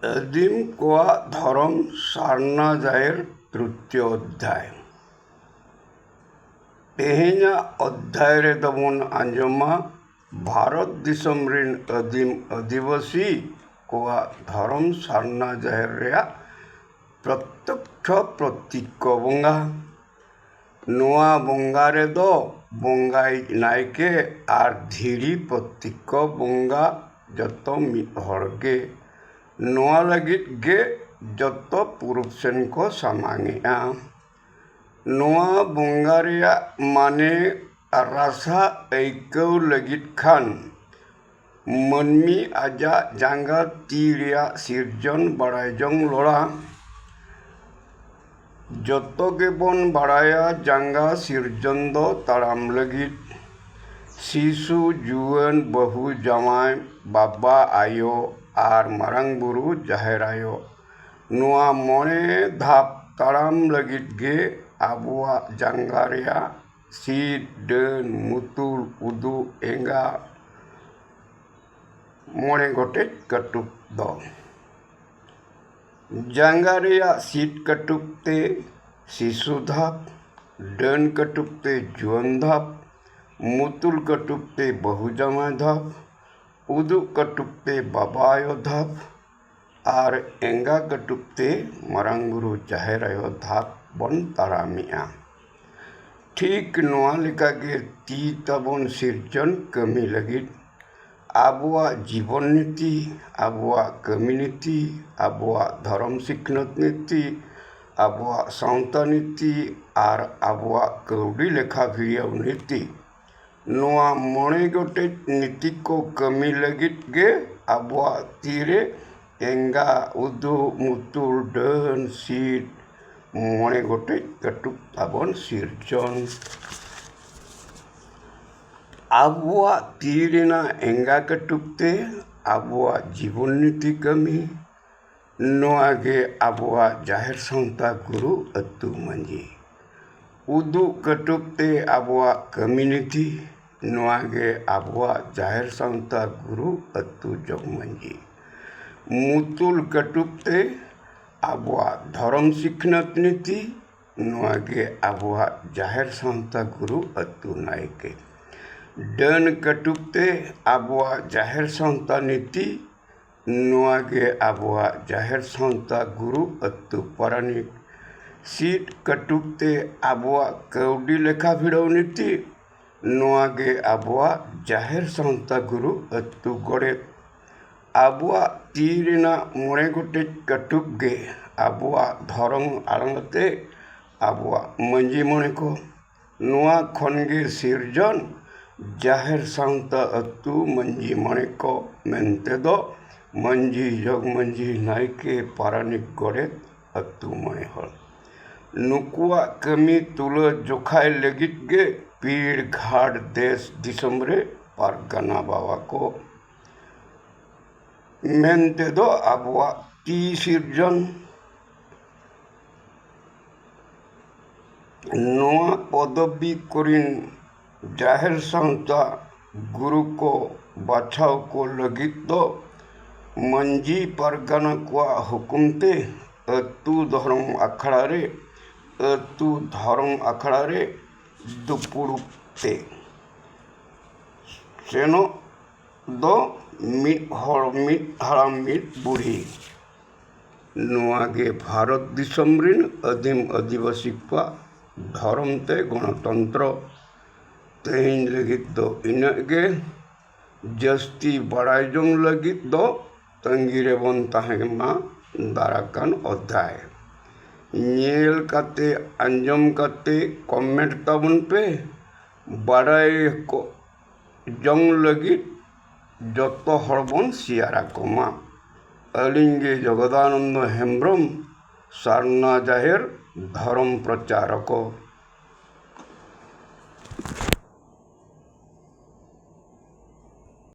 ᱟᱹᱫᱤᱢ ᱠᱚᱣᱟᱜ ᱫᱷᱚᱨᱚᱢ ᱥᱟᱨᱱᱟ ᱡᱟᱦᱮᱨ ᱛᱨᱤᱛᱤᱭᱚ ᱚᱫᱽᱫᱷᱟᱭ᱾ ᱛᱮᱦᱮᱧᱟᱜ ᱚᱫᱽᱫᱷᱟᱭ ᱨᱮᱫᱚ ᱵᱚᱱ ᱟᱸᱡᱚᱢᱟ ᱵᱷᱟᱨᱚᱛ ᱫᱤᱥᱚᱢ ᱨᱮᱱ ᱟᱹᱫᱤᱢ ᱟᱹᱫᱤᱵᱟᱹᱥᱤ ᱠᱚᱣᱟᱜ ᱫᱷᱚᱨᱚᱢ ᱥᱟᱨᱱᱟ ᱡᱟᱦᱮᱨ ᱨᱮᱭᱟᱜ ᱯᱨᱚᱛᱛᱚᱠᱠᱷᱚ ᱯᱨᱚᱛᱤᱠᱠᱷᱚ ᱵᱚᱸᱜᱟ᱾ ᱱᱚᱣᱟ ᱵᱚᱸᱜᱟ ᱨᱮᱫᱚ ᱵᱚᱸᱜᱟᱭᱤᱡ ᱱᱟᱭᱠᱮ ᱟᱨ ᱫᱷᱤᱨᱤ ᱯᱨᱚᱛᱤᱠᱠᱷᱚ ᱵᱚᱸᱜᱟ ᱡᱚᱛᱚ ᱢᱤᱫ ᱦᱚᱲ ᱜᱮ᱾ ᱱᱚᱣᱟ ᱞᱟᱹᱜᱤᱫ ᱜᱮ ᱡᱚᱛᱚ ᱯᱩᱨᱩᱵ ᱥᱮᱱ ᱠᱚ ᱥᱟᱢᱟᱝᱮᱜᱼᱟ᱾ ᱱᱚᱣᱟ ᱵᱚᱸᱜᱟ ᱨᱮᱭᱟᱜ ᱢᱟᱱᱮ ᱨᱟᱥᱟ ᱟᱹᱭᱠᱟᱹᱣ ᱞᱟᱹᱜᱤᱫ ᱠᱷᱟᱱ ᱢᱟᱹᱱᱢᱤ ᱟᱡᱟᱜ ᱡᱟᱸᱜᱟ ᱛᱤ ᱨᱮᱭᱟᱜ ᱥᱤᱨᱡᱚᱱ ᱵᱟᱲᱟᱭ ᱡᱚᱝ ᱞᱚᱲᱟ᱾ ᱡᱚᱛᱚ ᱜᱮᱵᱚᱱ ᱵᱟᱲᱟᱭᱟ ᱡᱟᱸᱜᱟ ᱥᱤᱨᱡᱚᱱ ᱫᱚ ᱛᱟᱲᱟᱢ ᱞᱟᱹᱜᱤᱫ᱾ ᱥᱤᱥᱩ, ᱡᱩᱣᱟᱹᱱ, ᱵᱟᱹᱦᱩ ᱡᱟᱶᱟᱭ, ᱵᱟᱵᱟ ᱟᱭᱳ ᱟᱨ ᱢᱟᱨᱟᱝ ᱵᱩᱨᱩ ᱡᱟᱦᱮᱨ 아ᱭᱳ ᱱᱚᱣᱟ 5 ᱫᱷᱟᱯ ᱛᱟᱲᱟᱢ ᱞᱟᱹᱜᱤᱫ ᱜᱮ ᱟᱵᱚᱣᱟᱜ ᱡᱟᱸᱜᱟ ᱨᱮᱭᱟᱜ ᱥᱤᱨ, ᱰᱟᱹᱱ, ᱢᱩᱛᱩᱞ, ᱩᱫᱩᱜ ᱮᱸᱜᱟ 5 ᱜᱚᱴᱮᱡ ᱠᱟᱹᱴᱩᱵ ᱫᱚ᱾ ᱡᱟᱸᱜᱟ ᱨᱮᱭᱟᱜ ᱥᱤᱨ ᱠᱟᱹᱴᱩᱵ ᱛᱮ ᱥᱤᱥᱩ ᱫᱷᱟᱯ, ᱰᱟᱹᱱ ᱠᱟᱹᱴᱩᱵ ᱛᱮ ᱡᱩᱣᱟᱹᱱ ᱫᱷᱟᱯ, ᱢᱩᱛᱩᱞ ᱠᱟᱹᱴᱩᱵ ᱛᱮ ᱵᱟᱹᱦᱩ ᱡᱟᱶᱟᱭ ᱫᱷᱟᱯ, ᱩᱫᱩᱜ ᱠᱟᱹᱴᱩᱵ ᱛᱮ ᱵᱟᱵᱟ ᱟᱭᱳ ᱫᱷᱟᱯ ᱟᱨ ᱮᱸᱜᱟ ᱠᱟᱹᱴᱩᱵ ᱛᱮ ᱢᱟᱨᱟᱝ ᱵᱩᱨᱩ ᱡᱟᱦᱮᱨ ᱟᱭᱳ ᱫᱷᱟᱯ ᱵᱚᱱ ᱛᱟᱲᱟᱢᱮᱜᱼᱟ᱾ ᱴᱷᱤᱠ ᱱᱚᱣᱟ ᱞᱮᱠᱟᱜᱮ ᱛᱤ ᱛᱟᱵᱚᱱ ᱥᱤᱨᱡᱚᱱ ᱠᱟᱹᱢᱤ ᱞᱟᱹᱜᱤᱫ ᱟᱵᱚᱣᱟᱜ ᱡᱤᱵᱚᱱ ᱱᱤᱛᱤ, ᱟᱵᱚᱣᱟᱜ ᱠᱟᱹᱢᱤ ᱱᱤᱛᱤ, ᱟᱵᱚᱣᱟᱜ ᱫᱷᱚᱨᱚᱢ ᱥᱤᱠᱷᱱᱟᱹᱛ ᱱᱤᱛᱤ, ᱟᱵᱚᱣᱟᱜ ᱥᱟᱶᱛᱟ ᱱᱤᱛᱤ ᱟᱨ ᱟᱵᱚᱣᱟᱜ ᱠᱟᱹᱣᱰᱤ ᱞᱮᱠᱷᱟ ᱵᱷᱤᱲᱟᱹᱣ ᱱᱤᱛᱤ, ᱱᱚᱣᱟ 5 ᱜᱚᱴᱮᱡ ᱱᱤᱛᱤ ᱠᱚ ᱠᱟᱹᱢᱤ ᱞᱟᱹᱜᱤᱫ ᱜᱮ ᱟᱵᱚᱣᱟᱜ ᱛᱤᱨᱮ ᱮᱸᱜᱟ, ᱩᱫᱩᱜ, ᱢᱩᱛᱩᱞ, ᱰᱟᱹᱱ, ᱥᱤᱨ 5 ᱜᱚᱴᱮᱡ ᱠᱟᱹᱴᱩᱵ ᱛᱟᱵᱚᱱ ᱥᱤᱨᱡᱚᱱ᱾ ᱟᱵᱚᱣᱟᱜ ᱛᱤ ᱨᱮᱱᱟᱜ ᱮᱸᱜᱟ ᱠᱟᱹᱴᱩᱵ ᱛᱮ ᱟᱵᱚᱣᱟᱜ ᱡᱤᱵᱚᱱ ᱱᱤᱛᱤ ᱠᱟᱹᱢᱤ, ᱱᱚᱣᱟ ᱜᱮ ᱟᱵᱚᱣᱟᱜ ᱡᱟᱦᱮᱨ ᱥᱟᱶᱛᱟ ᱜᱩᱨᱩ ᱟᱹᱛᱩ ᱢᱟᱺᱡᱷᱤ᱾ ᱩᱫᱩᱜ ᱠᱟᱹᱴᱩᱵ ᱛᱮ ᱟᱵᱚᱣᱟᱜ ᱠᱟᱹᱢᱤ ᱱᱤᱛᱤ, ᱱᱚᱣᱟ ᱜᱮ ᱟᱵᱚᱣᱟᱜ ᱡᱟᱦᱮᱨ ᱥᱟᱶᱛᱟ ᱜᱩᱨᱩ ᱟᱹᱛᱩ ᱡᱚᱜᱽ ᱢᱟᱺᱡᱷᱤ᱾ ᱢᱩᱛᱩᱞ ᱠᱟᱹᱴᱩᱵ ᱛᱮ ᱟᱵᱚᱣᱟᱜ ᱫᱷᱚᱨᱚᱢ ᱥᱤᱠᱷᱱᱟᱹᱛ ᱱᱤᱛᱤ, ᱱᱚᱣᱟ ᱜᱮ ᱟᱵᱚᱣᱟᱜ ᱡᱟᱦᱮᱨ ᱥᱟᱶᱛᱟ ᱜᱩᱨᱩ ᱟᱹᱛᱩ ᱱᱟᱭᱠᱮ᱾ ᱰᱟᱹᱱ ᱠᱟᱹᱴᱩᱵ ᱛᱮ ᱟᱵᱚᱣᱟᱜ ᱡᱟᱦᱮᱨ ᱥᱟᱶᱛᱟ ᱱᱤᱛᱤ, ᱱᱚᱣᱟ ᱜᱮ ᱟᱵᱚᱣᱟগ ᱡᱟᱦᱮর ᱥᱟᱶᱛᱟ ᱜᱩᱨᱩ ᱟᱹᱛᱩ ᱯᱟᱨᱟᱱᱤᱠ᱾ ᱥᱤᱨ ᱠᱟᱹᱴᱩᱵ তে আবহাওয়া কাউডি লেখা ভিড়াও নীতি, নোয়া গে আবহাওয়া জাহের সান্তা গুরু আত্তু গড়ে। আবহাওয়া তি রেনা 5 গটেজ কাটুব গে আবহাওয়া ধরম আড়াঙতে আবহাওয়া মাঝি মনে কো। নোয়া খন গে সিরজন জাহের সান্তা আত্তু মাঝি মনে কো মেনতে দো মাঝি জগ মাঝি নাইকে পারানিক গড়ে আত্তু মনে হল। नुकुआ कमी तुला जोखाय लगित गे पीड़ घाट देश दिसम रे पारगाना बाबा को मेनते दो आबुआ ती सिरजन। नोआ पदबी करिन जाहिर सावता गुरु को बाछाव को लगित दो मंजी पारगाना को हुकुमते अतु धर्म अखड़ा रे अतु धर्म अखड़ा रे दुपुड़ते सेनो दो मिट हड़ाम मिट बुढ़ी। नोआ गे भारत दिसम रिन आदिम आदिवासी को धर्म ते गणतंत्र। तेहिन लगित दो इना गे जस्ती बड़ाई जोंग लगित दो तंगिरे बन ताहेमा दाराकान अध्याय नेल काते अंजम काते कमेंट ताबन पे बड़ाई को जोंग लगित जत्तो हड़बन सियारा कोमा। अलिंगे जगदानंद हेम्ब्रम सारना जाहेर धर्म प्रचारक।